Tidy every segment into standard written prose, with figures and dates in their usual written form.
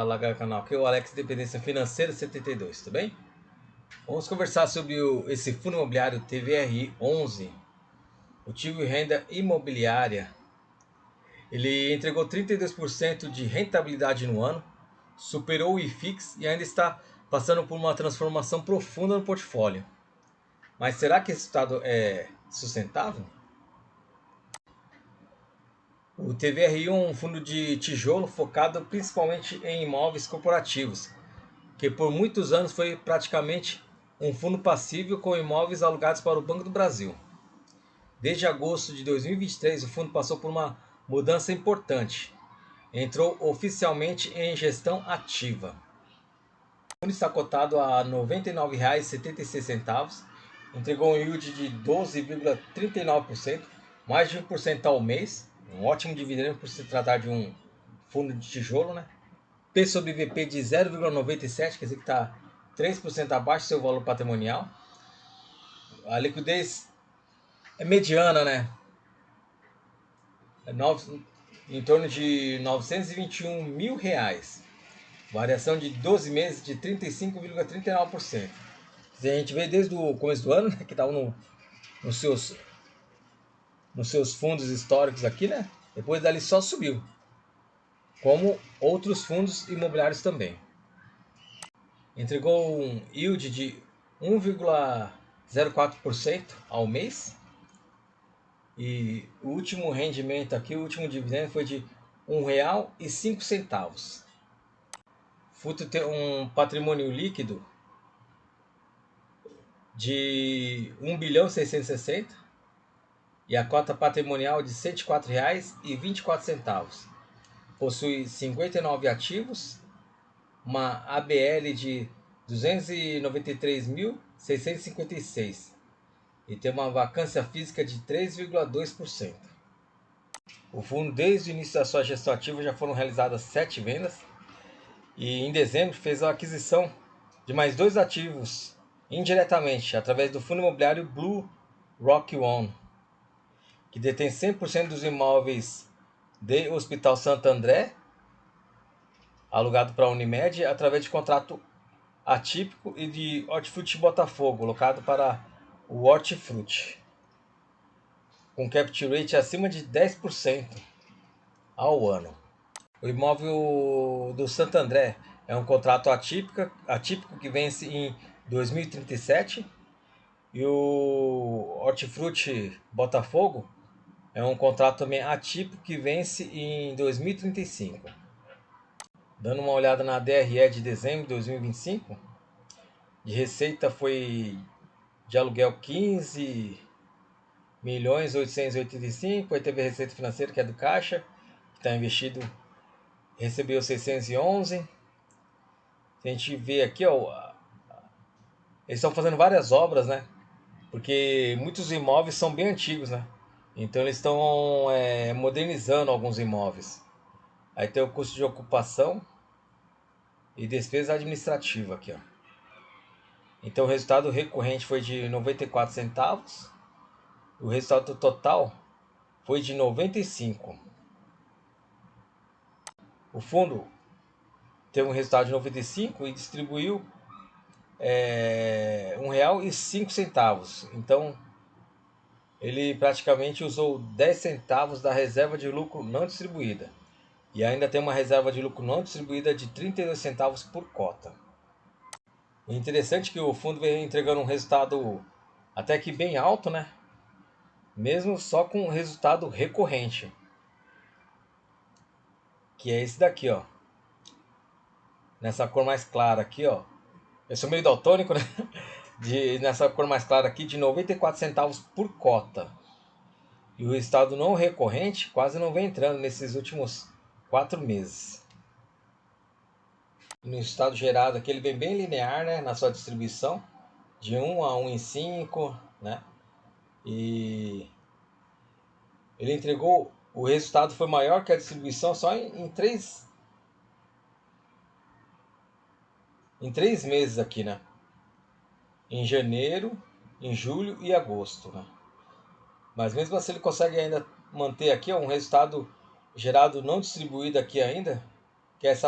Fala, canal, aqui é o Alex Dependência Financeira 72, tudo bem? Vamos conversar sobre esse fundo imobiliário TVRI 11, Motivo e Renda Imobiliária. Ele entregou 32% de rentabilidade no ano, superou o IFIX e ainda está passando por uma transformação profunda no portfólio. Mas será que esse resultado é sustentável? O TVRI é um fundo de tijolo focado principalmente em imóveis corporativos, que por muitos anos foi praticamente um fundo passível com imóveis alugados para o Banco do Brasil. Desde agosto de 2023, o fundo passou por uma mudança importante. Entrou oficialmente em gestão ativa. O fundo está cotado a R$ 99,76, entregou um yield de 12,39%, mais de 1% ao mês, um ótimo dividendo por se tratar de um fundo de tijolo, né? P sobre VP de 0,97, quer dizer que está 3% abaixo do seu valor patrimonial. A liquidez é mediana, né? Em torno de R$ 921 mil. Variação de 12 meses de 35,39%. A gente vê desde o começo do ano, né, que estava nos seus fundos históricos aqui, né? Depois dali só subiu. Como outros fundos imobiliários também. Entregou um yield de 1,04% ao mês. E o último rendimento aqui, o último dividendo foi de R$ 1,05. Futo tem um patrimônio líquido de 1.660 e a cota patrimonial de R$ 104,24. Possui 59 ativos, uma ABL de 293.656 e tem uma vacância física de 3,2%. O fundo, desde o início da sua gestão ativa, já foram realizadas 7 vendas e em dezembro fez a aquisição de mais 2 ativos indiretamente através do fundo imobiliário Blue Rock One, que detém 100% dos imóveis do Hospital Santo André, alugado para a Unimed, através de contrato atípico, e de Hortifruti Botafogo, locado para o Hortifruti, com capture rate acima de 10% ao ano. O imóvel do Santo André é um contrato atípico que vence em 2037 e o Hortifruti Botafogo é um contrato também atípico que vence em 2035. Dando uma olhada na DRE de dezembro de 2025, de receita foi de aluguel 15.885.000, aí teve a receita financeira, que é do caixa, que está investido, recebeu 611. A gente vê aqui, ó, eles estão fazendo várias obras, né? Porque muitos imóveis são bem antigos, né? Então eles estão modernizando alguns imóveis. Aí tem o custo de ocupação e despesa administrativa aqui, ó. Então o resultado recorrente foi de 94 centavos. O resultado total foi de 95. O fundo teve um resultado de 95 e distribuiu R$ 1,05. Então ele praticamente usou 10 centavos da reserva de lucro não distribuída. E ainda tem uma reserva de lucro não distribuída de 32 centavos por cota. O interessante é que o fundo vem entregando um resultado até que bem alto, né? Mesmo só com um resultado recorrente, que é esse daqui, ó. Nessa cor mais clara aqui, ó. Eu sou meio daltônico, né? Nessa cor mais clara aqui, de 94 centavos por cota. E o resultado não recorrente quase não vem entrando nesses últimos 4 meses. No estado gerado aqui ele vem bem linear, né, na sua distribuição, de 1 a 1,5, né? E ele entregou, o resultado foi maior que a distribuição só em 3 meses aqui, né? Em janeiro, em julho e agosto, né? Mas mesmo assim ele consegue ainda manter aqui, ó, um resultado gerado não distribuído aqui ainda que é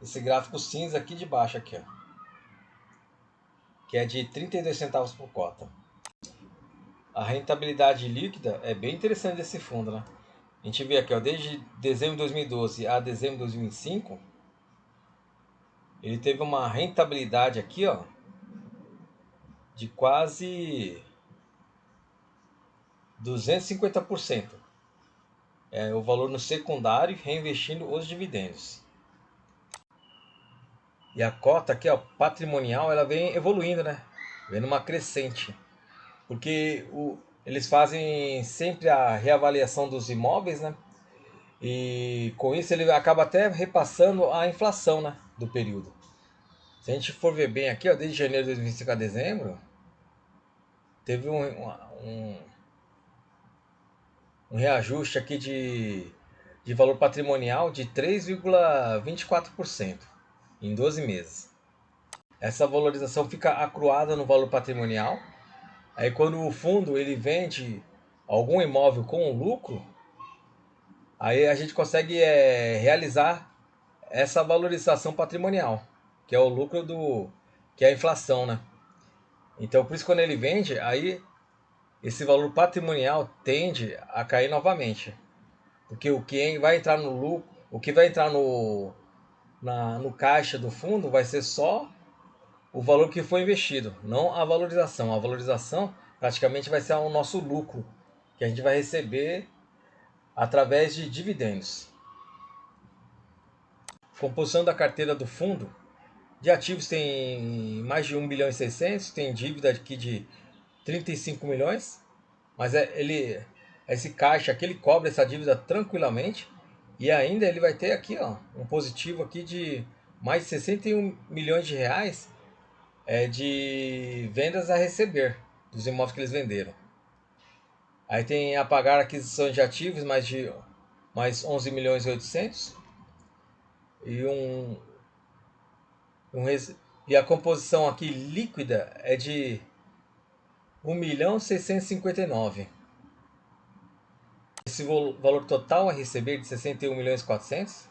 esse gráfico cinza aqui de baixo aqui, ó, que é de 32 centavos por cota. A rentabilidade líquida é bem interessante desse fundo, né? A gente vê aqui, ó, desde dezembro de 2012 a dezembro de 2005, ele teve uma rentabilidade aqui, ó, de quase 250%. É o valor no secundário reinvestindo os dividendos. E a cota aqui, ó, patrimonial, ela vem evoluindo, né? Vem numa crescente. Porque eles fazem sempre a reavaliação dos imóveis, né? E com isso ele acaba até repassando a inflação, né, do período. Se a gente for ver bem aqui, ó, desde janeiro de 2025 a dezembro, teve um reajuste aqui de valor patrimonial de 3,24% em 12 meses. Essa valorização fica acruada no valor patrimonial. Aí quando o fundo ele vende algum imóvel com lucro, aí a gente consegue realizar essa valorização patrimonial, que é o lucro que é a inflação, né? Então por isso quando ele vende, aí esse valor patrimonial tende a cair novamente, porque o que vai entrar no lucro, o que vai entrar no caixa do fundo vai ser só o valor que foi investido, não a valorização. A valorização praticamente vai ser o nosso lucro que a gente vai receber através de dividendos. Composição da carteira do fundo de ativos tem mais de 1 bilhão e 600, tem dívida aqui de 35 milhões, mas esse caixa aqui ele cobre essa dívida tranquilamente e ainda ele vai ter aqui, ó, um positivo aqui de mais de 61 milhões de reais de vendas a receber dos imóveis que eles venderam. Aí tem a pagar aquisições de ativos mais 11 milhões e 800 e e a composição aqui líquida é de 1.659.000. Esse valor total a receber de 61 milhões e 400,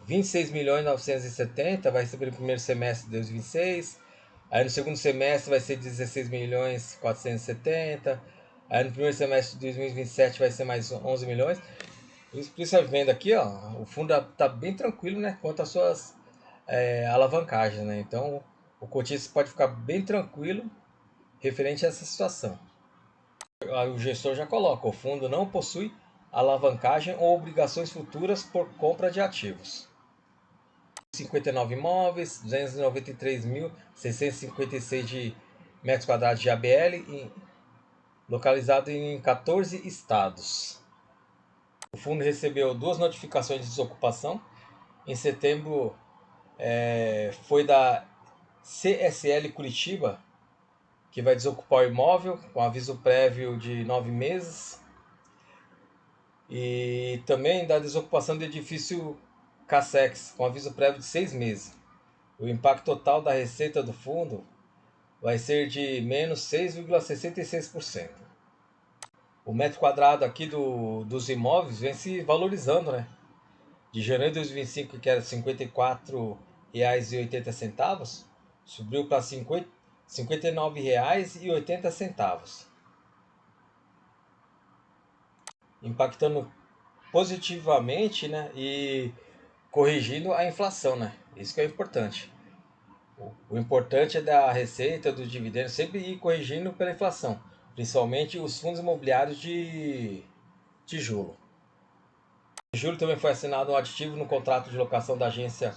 26 milhões e 970 vai receber no primeiro semestre de 2026, aí no segundo semestre vai ser 16 milhões e 470, aí no primeiro semestre de 2027 vai ser mais 11 milhões. Por isso você vendo aqui, ó, o fundo está bem tranquilo, né, quanto às suas alavancagens, né? Então o cotista pode ficar bem tranquilo referente a essa situação. O gestor já coloca, o fundo não possui alavancagem ou obrigações futuras por compra de ativos. 59 imóveis, 293.656 de metros quadrados de ABL, localizado em 14 estados. O fundo recebeu 2 notificações de desocupação. Em setembro foi da CSL Curitiba, que vai desocupar o imóvel com aviso prévio de 9 meses. E também da desocupação do edifício Cassex, com aviso prévio de 6 meses. O impacto total da receita do fundo vai ser de menos 6,66%. O metro quadrado aqui dos imóveis vem se valorizando, né? De janeiro de 2025, que era R$ 54,80, subiu para R$ 59,80, impactando positivamente, né, e corrigindo a inflação, né? Isso que é importante. O importante é da receita, do dividendo, sempre ir corrigindo pela inflação, principalmente os fundos imobiliários de tijolo. Em julho também foi assinado um aditivo no contrato de locação da agência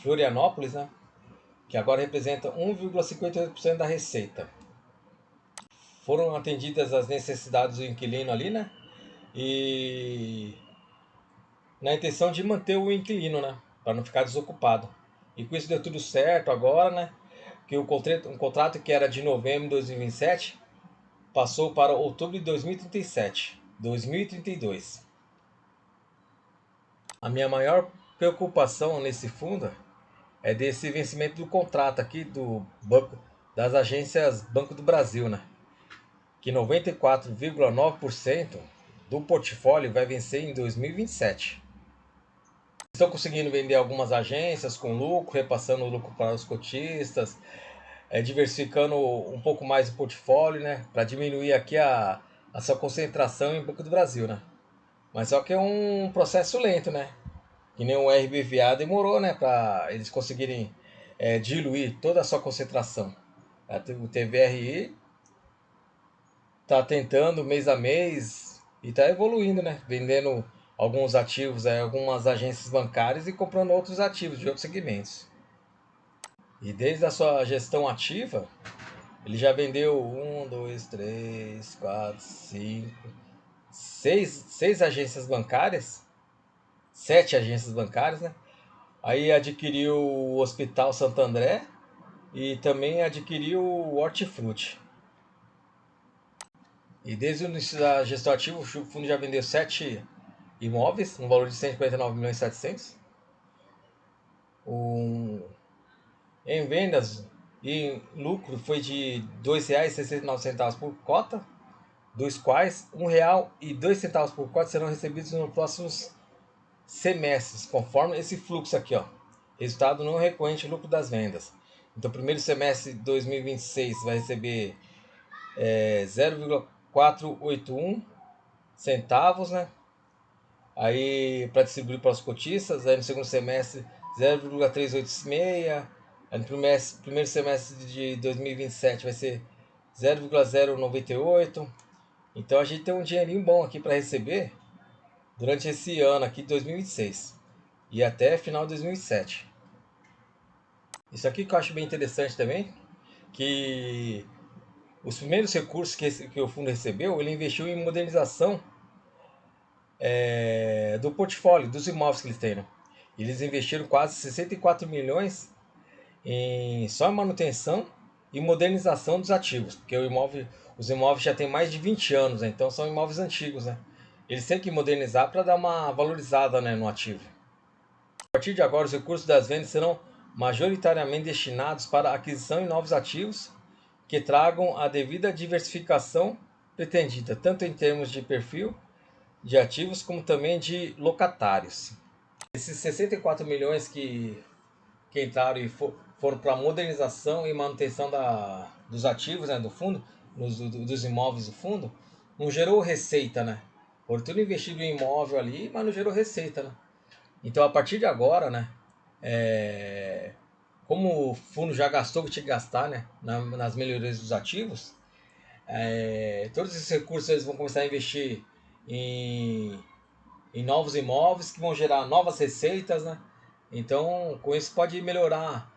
Florianópolis, né, que agora representa 1,58% da receita. Foram atendidas as necessidades do inquilino ali, né? E na intenção de manter o inquilino, né? Para não ficar desocupado. E com isso deu tudo certo agora, né? Que um contrato que era de novembro de 2027 passou para outubro de 2037, 2032. A minha maior preocupação nesse fundo é desse vencimento do contrato aqui do banco, das agências Banco do Brasil, né? Que 94,9% do portfólio vai vencer em 2027. Estão conseguindo vender algumas agências com lucro, repassando o lucro para os cotistas, diversificando um pouco mais o portfólio, né? Para diminuir aqui a sua concentração em Banco do Brasil, né? Mas só que é um processo lento, né? Que nem o RBVA demorou, né? Para eles conseguirem diluir toda a sua concentração. O TVRI tá tentando mês a mês e tá evoluindo, né? Vendendo alguns ativos, algumas agências bancárias e comprando outros ativos de outros segmentos. E desde a sua gestão ativa, ele já vendeu 6 agências bancárias, 7 agências bancárias, né? Aí adquiriu o Hospital Santo André e também adquiriu o Hortifruti. E desde o início da gestão ativa, o fundo já vendeu 7 imóveis, no valor de 159 milhões e 700. Em vendas e lucro foi de R$ 2,69 por cota, dos quais R$ 1,02 por cota serão recebidos nos próximos semestres, conforme esse fluxo aqui, ó. Resultado não recorrente lucro das vendas. Então, primeiro semestre de 2026 vai receber 0,481 centavos, né? Aí para distribuir para os cotistas, aí no segundo semestre 0,386, aí no primeiro semestre de 2027 vai ser 0,098. Então a gente tem um dinheirinho bom aqui para receber durante esse ano aqui de 2026 e até final de 2027. Isso aqui que eu acho bem interessante também, que os primeiros recursos que o fundo recebeu, ele investiu em modernização do portfólio, dos imóveis que eles têm, né? Eles investiram quase 64 milhões só em manutenção e modernização dos ativos, porque os imóveis já têm mais de 20 anos, né? Então são imóveis antigos, né? Eles têm que modernizar para dar uma valorizada, né, no ativo. A partir de agora, os recursos das vendas serão majoritariamente destinados para a aquisição de novos ativos que tragam a devida diversificação pretendida, tanto em termos de perfil de ativos como também de locatários. Esses 64 milhões que entraram e foram para modernização e manutenção dos ativos, né, do fundo, dos imóveis do fundo, não gerou receita, né? Por tudo investido em imóvel ali, mas não gerou receita, né? Então, a partir de agora, né, como o fundo já gastou o que tinha que gastar, né, nas melhorias dos ativos, todos esses recursos eles vão começar a investir em, em novos imóveis que vão gerar novas receitas, né? Então, com isso pode melhorar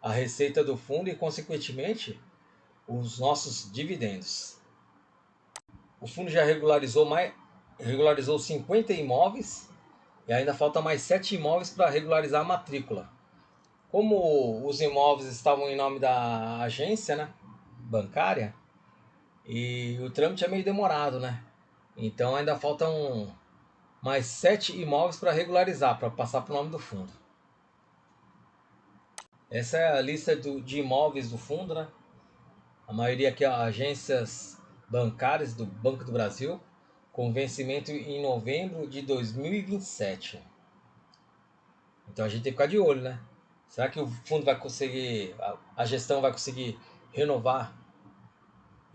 a receita do fundo e, consequentemente, os nossos dividendos. O fundo já regularizou 50 imóveis e ainda falta mais 7 imóveis para regularizar a matrícula. Como os imóveis estavam em nome da agência, né, bancária, e o trâmite é meio demorado, né? Então ainda faltam mais 7 imóveis para regularizar, para passar para o nome do fundo. Essa é a lista de imóveis do fundo, né? A maioria aqui é agências bancárias do Banco do Brasil, com vencimento em novembro de 2027. Então a gente tem que ficar de olho, né? Será que o fundo vai conseguir, a gestão vai conseguir renovar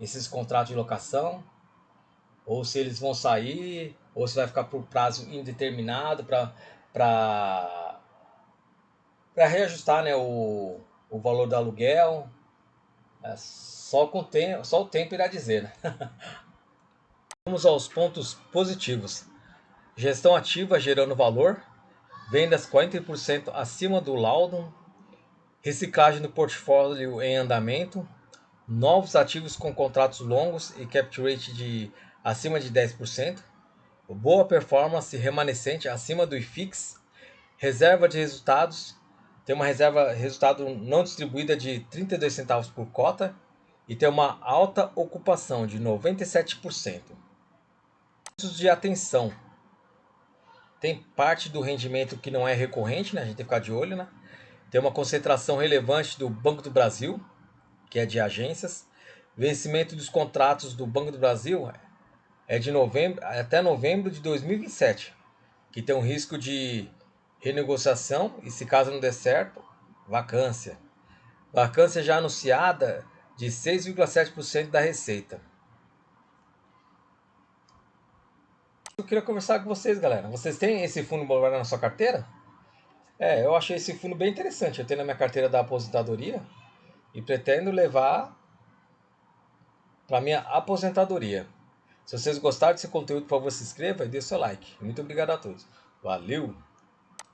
esses contratos de locação? Ou se eles vão sair, ou se vai ficar por prazo indeterminado para reajustar, né, o valor do aluguel. Só o tempo irá dizer, né? Vamos aos pontos positivos. Gestão ativa gerando valor, vendas 40% acima do laudo, reciclagem do portfólio em andamento, novos ativos com contratos longos e capture rate de acima de 10%, boa performance remanescente acima do IFIX, reserva de resultados, tem uma reserva resultado não distribuída de 32 centavos por cota e tem uma alta ocupação de 97%. Pontos de atenção. Tem parte do rendimento que não é recorrente, né? A gente tem que ficar de olho, né? Tem uma concentração relevante do Banco do Brasil, que é de agências. Vencimento dos contratos do Banco do Brasil é de novembro até novembro de 2027. que tem um risco de renegociação e, se caso não der certo, vacância. Vacância já anunciada de 6,7% da receita. Eu queria conversar com vocês, galera. Vocês têm esse fundo imobiliário na sua carteira? Eu achei esse fundo bem interessante. Eu tenho na minha carteira da aposentadoria e pretendo levar para minha aposentadoria. Se vocês gostaram desse conteúdo, por favor, se inscreva e dê seu like. Muito obrigado a todos. Valeu!